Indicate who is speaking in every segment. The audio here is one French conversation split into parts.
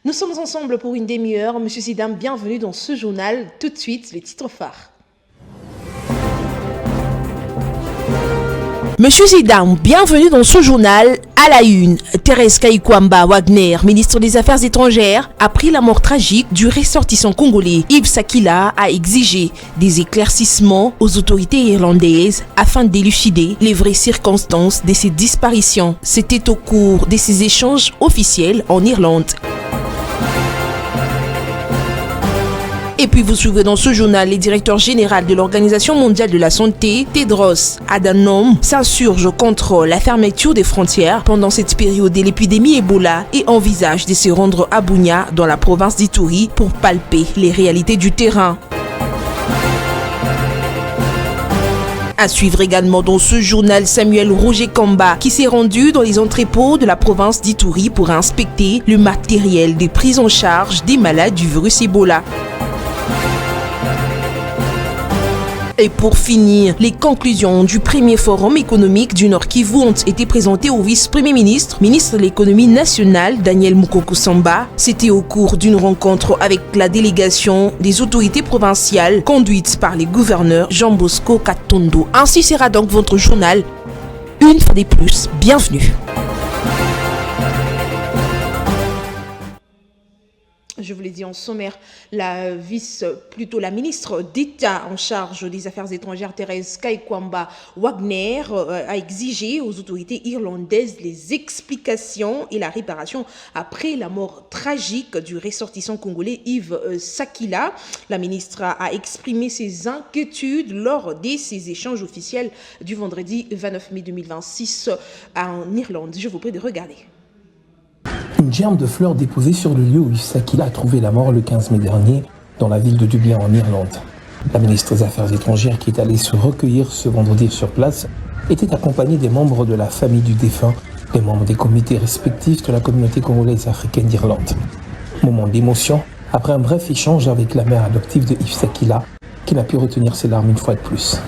Speaker 1: Nous sommes ensemble pour une demi-heure. Monsieur Zidane, bienvenue dans ce journal. Tout de suite, les titres phares. Monsieur Zidane, bienvenue dans ce journal. À la une, Thérèse Kaikwamba Wagner, ministre des Affaires étrangères, a pris la mort tragique du ressortissant congolais. Yves Sakila a exigé des éclaircissements aux autorités irlandaises afin d'élucider les vraies circonstances de ces disparitions. C'était au cours de ces échanges officiels en Irlande. Et puis vous suivez dans ce journal, les directeurs généraux de l'Organisation mondiale de la santé, Tedros Adhanom, s'insurge contre la fermeture des frontières pendant cette période de l'épidémie Ebola et envisage de se rendre à Bunia dans la province d'Ituri pour palper les réalités du terrain. À suivre également dans ce journal, Samuel Roger Kamba qui s'est rendu dans les entrepôts de la province d'Ituri pour inspecter le matériel des prises en charge des malades du virus Ebola. Et pour finir, les conclusions du premier forum économique du Nord Kivu ont été présentées au vice-premier ministre de l'économie nationale, Daniel Mukoko Samba. C'était au cours d'une rencontre avec la délégation des autorités provinciales conduite par les gouverneurs Jean Bosco Katondo. Ainsi sera donc votre journal. Une fois de plus, bienvenue. Je vous l'ai dit en sommaire, la ministre d'État en charge des Affaires étrangères, Thérèse Kaikwamba Wagner, a exigé aux autorités irlandaises les explications et la réparation après la mort tragique du ressortissant congolais Yves Sakila. La ministre a exprimé ses inquiétudes lors de ses échanges officiels du vendredi 29 mai 2026 en Irlande. Je vous prie de regarder.
Speaker 2: Une gerbe de fleurs déposée sur le lieu où Yves Sakila a trouvé la mort le 15 mai dernier dans la ville de Dublin en Irlande. La ministre des Affaires étrangères qui est allée se recueillir ce vendredi sur place était accompagnée des membres de la famille du défunt, des membres des comités respectifs de la communauté congolaise africaine d'Irlande. Moment d'émotion après un bref échange avec la mère adoptive de Yves Sakila qui n'a pu retenir ses larmes une fois de plus.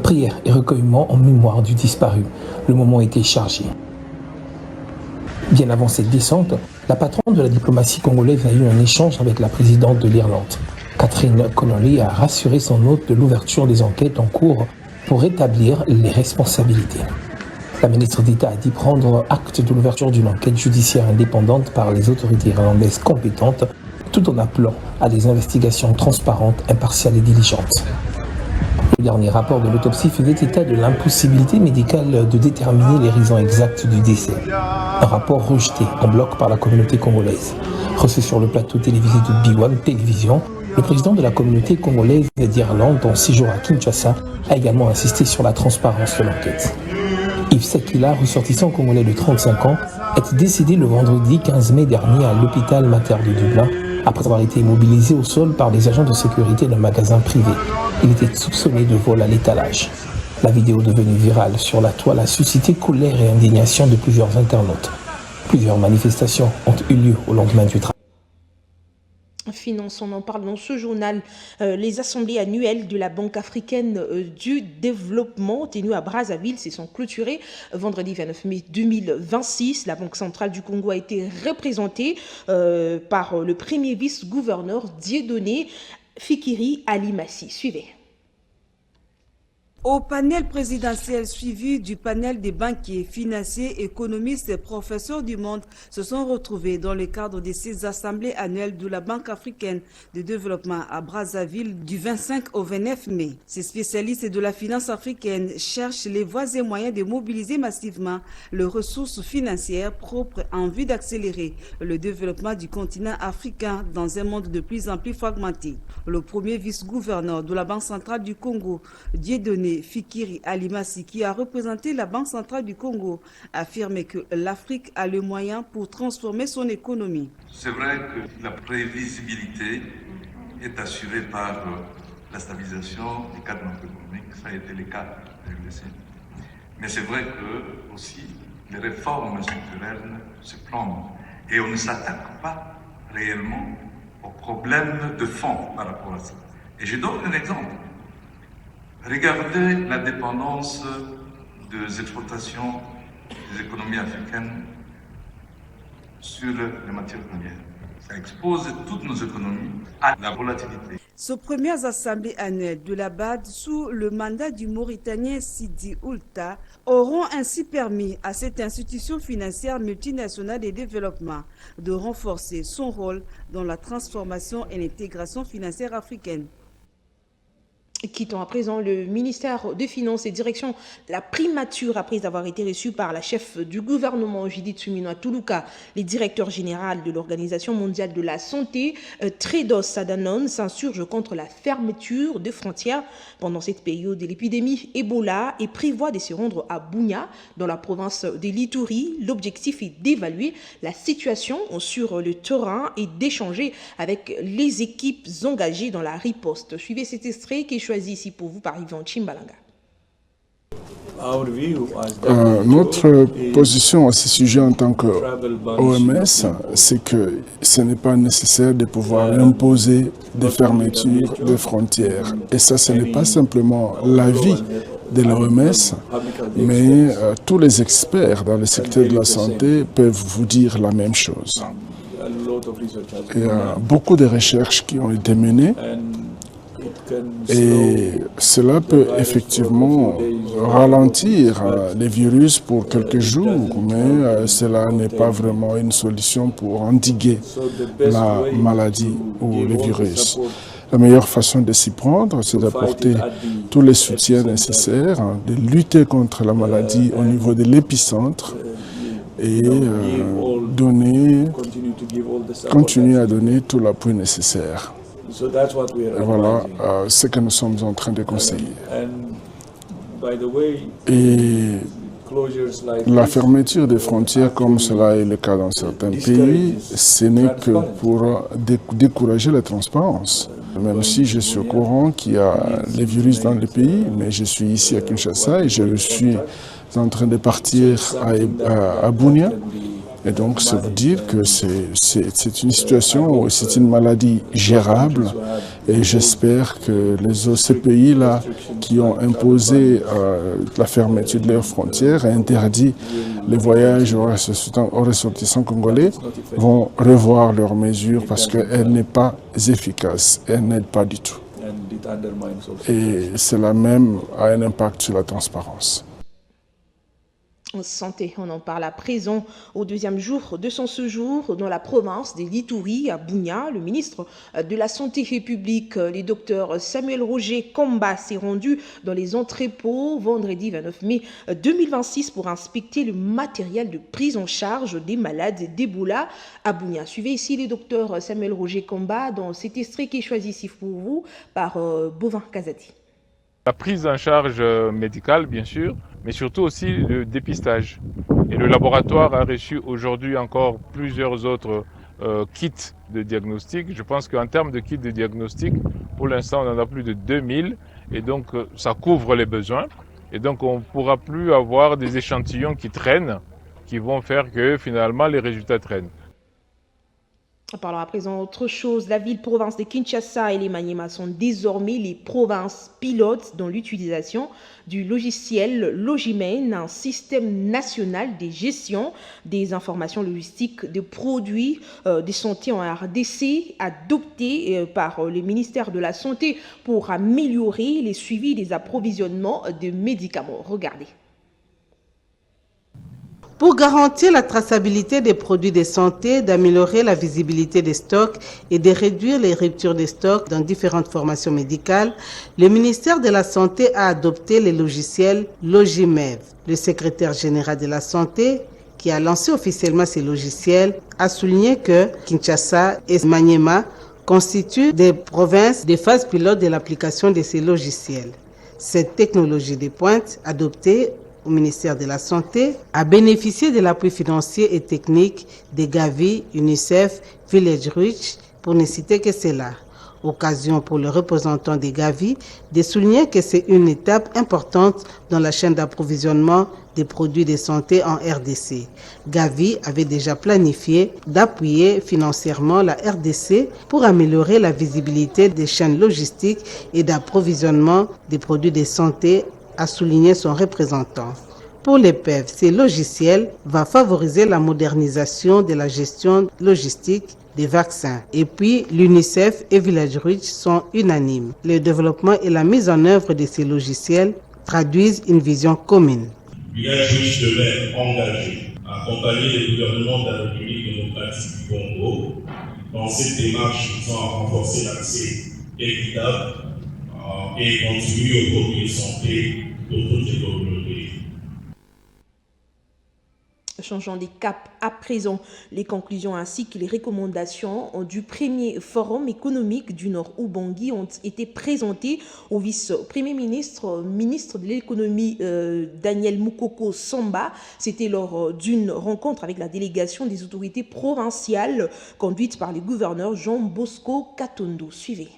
Speaker 2: Prière et recueillement en mémoire du disparu. Le moment était chargé. Bien avant cette descente, la patronne de la diplomatie congolaise a eu un échange avec la présidente de l'Irlande. Catherine Connolly a rassuré son hôte de l'ouverture des enquêtes en cours pour établir les responsabilités. La ministre d'État a dit prendre acte de l'ouverture d'une enquête judiciaire indépendante par les autorités irlandaises compétentes, tout en appelant à des investigations transparentes, impartiales et diligentes. Le dernier rapport de l'autopsie faisait état de l'impossibilité médicale de déterminer les raisons exactes du décès. Un rapport rejeté en bloc par la communauté congolaise. Reçu sur le plateau télévisé de B1 Télévision, le président de la communauté congolaise d'Irlande, en séjour à Kinshasa, a également insisté sur la transparence de l'enquête. Yves Sakila, ressortissant congolais de 35 ans, est décédé le vendredi 15 mai dernier à l'hôpital Mater de Dublin, après avoir été immobilisé au sol par des agents de sécurité d'un magasin privé. Il était soupçonné de vol à l'étalage. La vidéo devenue virale sur la toile a suscité colère et indignation de plusieurs internautes. Plusieurs manifestations ont eu lieu au lendemain du travail.
Speaker 1: Finance, on en parle dans ce journal. Les assemblées annuelles de la Banque africaine du développement tenues à Brazzaville se sont clôturées vendredi 29 mai 2026. La Banque centrale du Congo a été représentée par le premier vice-gouverneur Dieudonné Fikiri Alimassi. Suivez.
Speaker 3: Au panel présidentiel suivi du panel des banquiers, financiers, économistes et professeurs du monde se sont retrouvés dans le cadre de ces assemblées annuelles de la Banque africaine de développement à Brazzaville du 25 au 29 mai. Ces spécialistes de la finance africaine cherchent les voies et moyens de mobiliser massivement les ressources financières propres en vue d'accélérer le développement du continent africain dans un monde de plus en plus fragmenté. Le premier vice-gouverneur de la Banque centrale du Congo, Dieudonné Fikiri Alimassi, qui a représenté la Banque centrale du Congo, affirme que l'Afrique a le moyen pour transformer son économie.
Speaker 4: C'est vrai que la prévisibilité est assurée par la stabilisation du cadre macroéconomique, ça a été le cas de l'UEC. Mais c'est vrai que aussi les réformes structurelles se prennent et on ne s'attaque pas réellement aux problèmes de fond par rapport à ça. Et je donne un exemple. Regardez la dépendance des exportations des économies africaines sur les matières premières. Ça expose toutes nos économies à la volatilité.
Speaker 3: Ces premières assemblées annuelles de la BAD sous le mandat du Mauritanien Sidi Oulta auront ainsi permis à cette institution financière multinationale de développement de renforcer son rôle dans la transformation et l'intégration financière africaine.
Speaker 1: Quittons à présent le ministère des Finances et direction la primature après avoir été reçu par la chef du gouvernement Judith Suminwa Tuluka, les directeurs généraux de l'Organisation mondiale de la santé, Tedros Adhanom s'insurge contre la fermeture des frontières pendant cette période de l'épidémie Ebola et prévoit de se rendre à Bunia dans la province de l'Ituri. L'objectif est d'évaluer la situation sur le terrain et d'échanger avec les équipes engagées dans la riposte. Suivez cet extrait qui est choisi ici pour vous par Yvan Chimbalanga.
Speaker 5: Notre position à ce sujet en tant qu'OMS, c'est que ce n'est pas nécessaire de pouvoir imposer des fermetures de frontières. Et ça, ce n'est pas simplement l'avis de l'OMS, mais tous les experts dans le secteur de la santé peuvent vous dire la même chose. Il y a beaucoup de recherches qui ont été menées. Et cela peut effectivement ralentir les virus pour quelques jours, mais cela n'est pas vraiment une solution pour endiguer la maladie ou le virus. La meilleure façon de s'y prendre, c'est d'apporter tous les soutiens nécessaires, de lutter contre la maladie au niveau de l'épicentre et continuer à donner tout l'appui nécessaire. Et voilà ce que nous sommes en train de conseiller. Et la fermeture des frontières, comme cela est le cas dans certains pays, ce n'est que pour décourager la transparence. Même si je suis au courant qu'il y a les virus dans le pays, mais je suis ici à Kinshasa et je suis en train de partir à Bunia. Et donc, ça veut dire que c'est une situation où c'est une maladie gérable. Et j'espère que ces pays-là qui ont imposé la fermeture de leurs frontières et interdit les voyages aux ressortissants congolais vont revoir leurs mesures parce qu'elles n'est pas efficace, elles n'aident pas du tout. Et cela même a un impact sur la transparence.
Speaker 1: Santé, on en parle à présent au deuxième jour de son séjour dans la province de l'Ituri à Bunia. Le ministre de la Santé publique, le docteur Samuel Roger Komba, s'est rendu dans les entrepôts vendredi 29 mai 2026 pour inspecter le matériel de prise en charge des malades d'Ebola à Bunia. Suivez ici le docteur Samuel Roger Komba dans cet extrait qui est choisi ici pour vous par Bovin Kazati.
Speaker 6: La prise en charge médicale, bien sûr, mais surtout aussi le dépistage. Et le laboratoire a reçu aujourd'hui encore plusieurs autres kits de diagnostic. Je pense qu'en termes de kits de diagnostic, pour l'instant, on en a plus de 2000 et donc ça couvre les besoins. Et donc on ne pourra plus avoir des échantillons qui traînent, qui vont faire que finalement les résultats traînent.
Speaker 1: Parlons à présent autre chose. La ville-province de Kinshasa et les Maniema sont désormais les provinces pilotes dans l'utilisation du logiciel Logimen, un système national de gestion des informations logistiques de produits de santé en RDC, adopté par le ministère de la Santé pour améliorer les suivis des approvisionnements de médicaments. Regardez.
Speaker 7: Pour garantir la traçabilité des produits de santé, d'améliorer la visibilité des stocks et de réduire les ruptures de stocks dans différentes formations médicales, le ministère de la Santé a adopté le logiciel Logimev. Le secrétaire général de la Santé, qui a lancé officiellement ces logiciels, a souligné que Kinshasa et Maniema constituent des provinces de phase pilote de l'application de ces logiciels. Cette technologie de pointe, adoptée au ministère de la Santé, a bénéficié de l'appui financier et technique de Gavi, UNICEF, Village Reach, pour ne citer que cela. Occasion pour le représentant de Gavi de souligner que c'est une étape importante dans la chaîne d'approvisionnement des produits de santé en RDC. Gavi avait déjà planifié d'appuyer financièrement la RDC pour améliorer la visibilité des chaînes logistiques et d'approvisionnement des produits de santé, a souligné son représentant. Pour les PEV, ces logiciels vont favoriser la modernisation de la gestion logistique des vaccins. Et puis, l'UNICEF et Village Reach sont unanimes. Le développement et la mise en œuvre de ces logiciels traduisent une vision commune.
Speaker 8: Village Reach demeure engagé à accompagner le gouvernement de la République démocratique du Congo dans cette démarche visant à renforcer l'accès équitable et continu aux produits de santé pour toutes les communautés.
Speaker 1: Changeant des caps à présent, les conclusions ainsi que les recommandations du premier forum économique du Nord Ubangi ont été présentées au vice-premier ministre, ministre de l'économie Daniel Mukoko Samba. C'était lors d'une rencontre avec la délégation des autorités provinciales conduite par le gouverneur Jean Bosco Katondo. Suivez.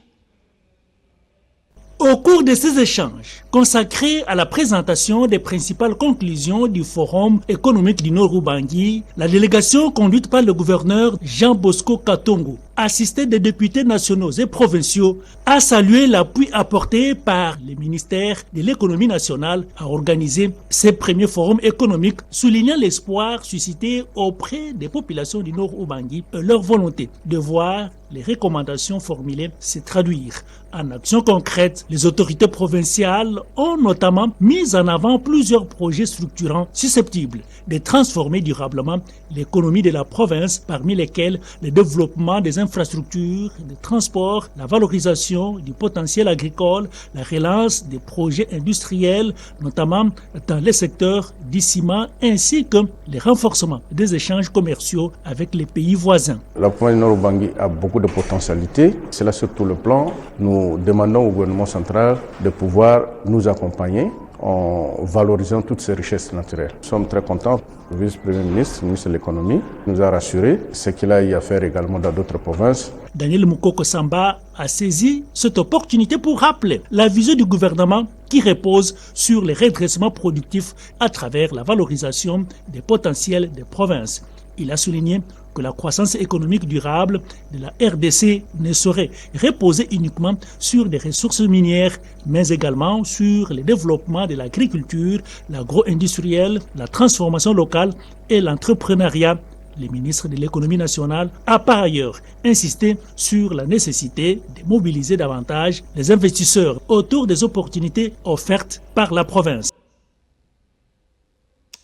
Speaker 9: Au cours de ces échanges, consacrés à la présentation des principales conclusions du Forum économique du Nord Ubangi, la délégation conduite par le gouverneur Jean Bosco Katongo, assisté des députés nationaux et provinciaux, a salué l'appui apporté par le ministère de l'économie nationale à organiser ces premiers forums économiques, soulignant l'espoir suscité auprès des populations du Nord Ubangi et leur volonté de voir les recommandations formulées se traduire en actions concrètes. Les autorités provinciales ont notamment mis en avant plusieurs projets structurants susceptibles de transformer durablement l'économie de la province, parmi lesquels le développement des infrastructures, des transports, la valorisation du potentiel agricole, la relance des projets industriels, notamment dans les secteurs du ciment, ainsi que le renforcement des échanges commerciaux avec les pays voisins.
Speaker 10: La province du Nord Ubangi a beaucoup de potentialités. C'est là sur tout le plan. Nous demandons au gouvernement central de pouvoir nous accompagner en valorisant toutes ces richesses naturelles. Nous sommes très contents. Le vice-premier ministre, le ministre de l'économie, nous a rassuré ce qu'il a eu à faire également dans d'autres provinces.
Speaker 9: Daniel Mukoko Samba a saisi cette opportunité pour rappeler la vision du gouvernement qui repose sur le redressement productif à travers la valorisation des potentiels des provinces. Il a souligné que la croissance économique durable de la RDC ne saurait reposer uniquement sur des ressources minières, mais également sur le développement de l'agriculture, l'agro-industriel, la transformation locale et l'entrepreneuriat. Le ministre de l'économie nationale a par ailleurs insisté sur la nécessité de mobiliser davantage les investisseurs autour des opportunités offertes par la province.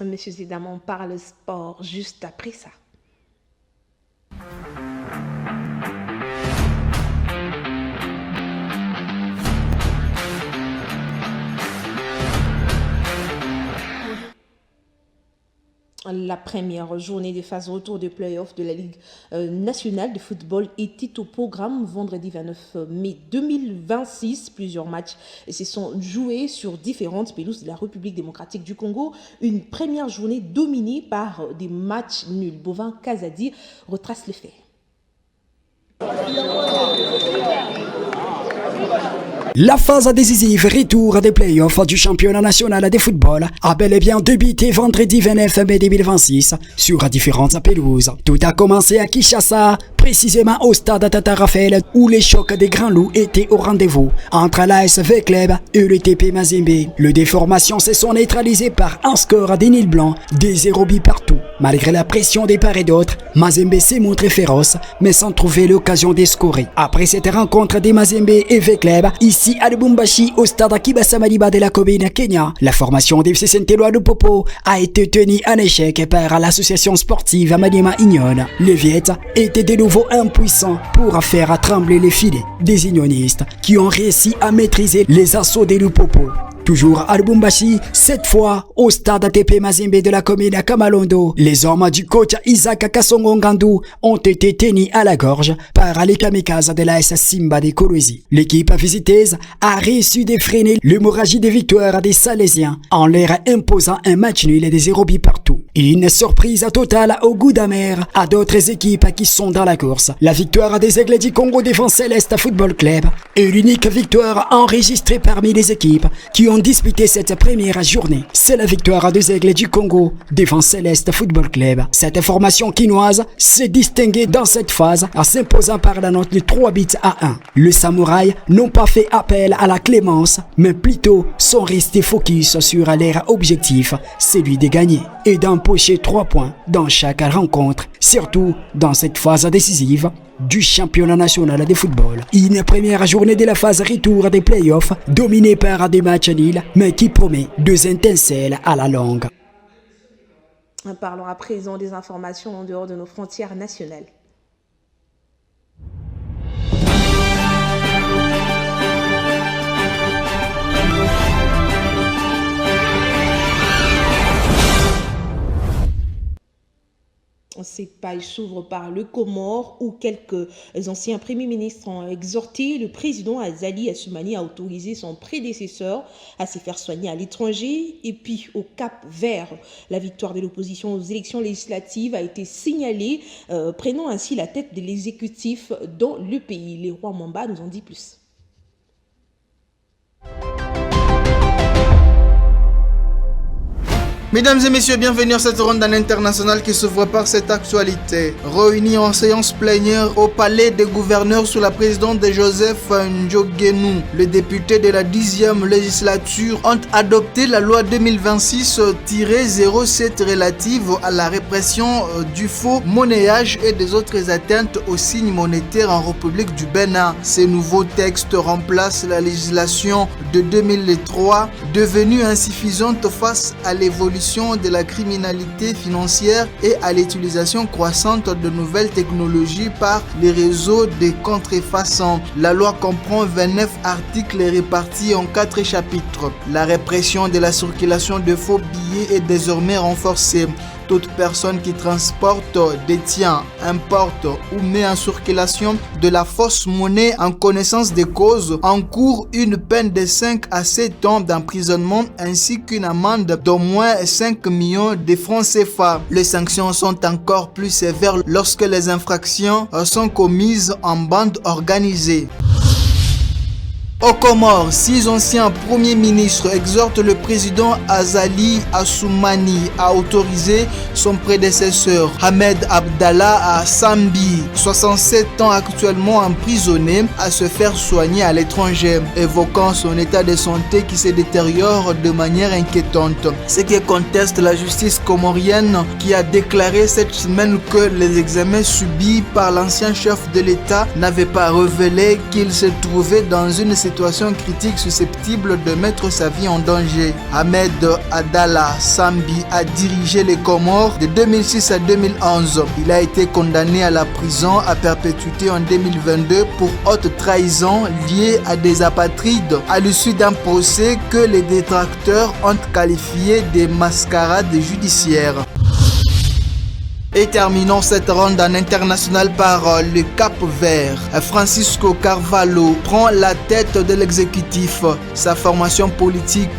Speaker 1: Monsieur Zidane parle sport juste après ça. La première journée de phase retour de play-off de la Ligue nationale de football était au programme vendredi 29 mai 2026. Plusieurs matchs se sont joués sur différentes pelouses de la République démocratique du Congo. Une première journée dominée par des matchs nuls. Bovin Kazadi retrace les faits.
Speaker 11: La phase décisive retour des playoffs du championnat national de football a bel et bien débuté vendredi 29 mai 2026 sur différentes pelouses. Tout a commencé à Kinshasa, précisément au stade Tata Raphaël, où les chocs des grands loups étaient au rendez-vous entre l'AS Vecleb et le TP Mazembe. Les déformations se sont neutralisées par un score des Nils Blancs, des 0 buts partout. Malgré la pression des part et d'autres, Mazembe s'est montré féroce, mais sans trouver l'occasion de scorer. Après cette rencontre des Mazembe et Vecleb, ici à Lubumbashi, au stade Kibasa Maliba de la commune Kenya, la formation des FC Saint-Éloi de Popo a été tenue en échec par l'association sportive Maniema Union. Les Viettes étaient de nouveau impuissants pour faire trembler les filets des unionistes qui ont réussi à maîtriser les assauts des Lupopo. Toujours à Lubumbashi, cette fois au stade TP Mazembe de la commune Kamalondo, les hommes du coach Isaac Kassongo Ngandou ont été tenus à la gorge par les kamikazes de l'AS Simba de Kolwezi. L'équipe visiteuse a réussi de freiner l'hémorragie des victoires des Salésiens en leur imposant un match nul et des 0 buts partout. Une surprise totale au goût d'amer à d'autres équipes qui sont dans la course. La victoire des Aigles du Congo devant Céleste Football Club est l'unique victoire enregistrée parmi les équipes qui ont disputé cette première journée. C'est la victoire des Aigles du Congo devant Céleste Football Club. Cette formation quinoise s'est distinguée dans cette phase en s'imposant par la note de 3-1. Les Samouraïs n'ont pas fait appel à la clémence, mais plutôt sont restés focus sur leur objectif, celui de gagner et d'empocher 3 points dans chaque rencontre, surtout dans cette phase décisive du championnat national de football. Une première journée de la phase retour des playoffs dominée par des matchs nuls, mais qui promet 2 étincelles à la longue.
Speaker 1: Parlons à présent des informations en dehors de nos frontières nationales. Cette page s'ouvre par le Comore où quelques anciens premiers ministres ont exhorté le président Azali Assoumani à autoriser son prédécesseur à se faire soigner à l'étranger. Et puis au Cap Vert, la victoire de l'opposition aux élections législatives a été signalée, prenant ainsi la tête de l'exécutif dans le pays. Les rois Mamba nous en dit plus.
Speaker 12: Mesdames et messieurs, bienvenue à cette ronde internationale qui s'ouvre par cette actualité. Réunis en séance plénière au palais des gouverneurs sous la présidence de Joseph Ndjogenou, les députés de la 10e législature ont adopté la loi 2026-07 relative à la répression du faux monnayage et des autres atteintes aux signes monétaires en République du Bénin. Ces nouveaux textes remplacent la législation de 2003, devenue insuffisante face à l'évolution de la criminalité financière et à l'utilisation croissante de nouvelles technologies par les réseaux de contrefaçons. La loi comprend 29 articles répartis en 4 chapitres. La répression de la circulation de faux billets est désormais renforcée. Toute personne qui transporte, détient, importe ou met en circulation de la fausse monnaie en connaissance des causes encourt une peine de 5 à 7 ans d'emprisonnement ainsi qu'une amende d'au moins 5 millions de francs CFA. Les sanctions sont encore plus sévères lorsque les infractions sont commises en bande organisée. Aux Comores, 6 anciens premiers ministres exhortent le président Azali Assoumani à autoriser son prédécesseur Ahmed Abdallah Sambi, 67 ans actuellement emprisonné, à se faire soigner à l'étranger, évoquant son état de santé qui se détériore de manière inquiétante. Ce qui conteste la justice comorienne qui a déclaré cette semaine que les examens subis par l'ancien chef de l'État n'avaient pas révélé qu'il se trouvait dans une situation critique susceptible de mettre sa vie en danger. Ahmed Abdallah Sambi a dirigé les Comores de 2006 à 2011. Il a été condamné à la prison à perpétuité en 2022 pour haute trahison liée à des apatrides à l'issue d'un procès que les détracteurs ont qualifié de mascarade judiciaire. Et terminons cette ronde en international par le Cap Vert. Francisco Carvalho prend la tête de l'exécutif. Sa formation politique,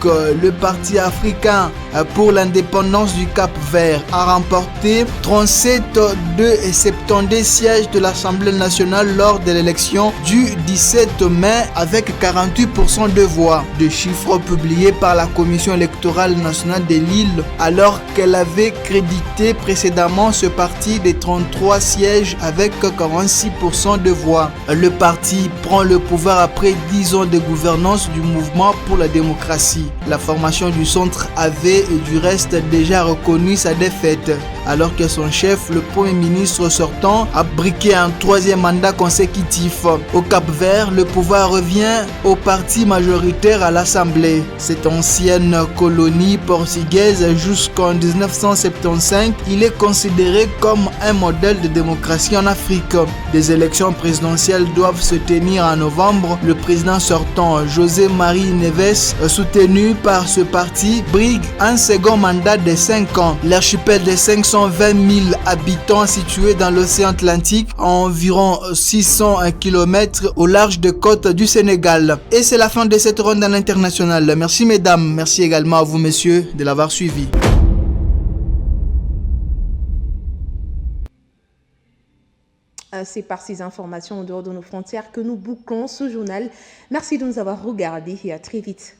Speaker 12: le Parti africain pour l'indépendance du Cap Vert, a remporté 37,72 sièges de l'Assemblée nationale lors de l'élection du 17 mai avec 48% de voix. Des chiffres publiés par la Commission électorale nationale de l'île alors qu'elle avait crédité précédemment ce parti des 33 sièges avec 46% de voix. Le parti prend le pouvoir après 10 ans de gouvernance du mouvement pour la démocratie. La formation du centre avait du reste déjà reconnu sa défaite, alors que son chef, le premier ministre sortant, a briqué un 3e mandat consécutif. Au Cap-Vert, le pouvoir revient au parti majoritaire à l'Assemblée. Cette ancienne colonie portugaise jusqu'en 1975, il est considéré comme un modèle de démocratie en Afrique. Des élections présidentielles doivent se tenir en novembre. Le président sortant, José Marie Neves, soutenu par ce parti, brigue un second mandat de 5 ans. L'archipel de 520 000 habitants situé dans l'océan Atlantique, à environ 600 km au large des côtes du Sénégal. Et c'est la fin de cette ronde en international. Merci mesdames, merci également à vous messieurs de l'avoir suivi.
Speaker 1: C'est par ces informations en dehors de nos frontières que nous bouclons ce journal. Merci de nous avoir regardés et à très vite.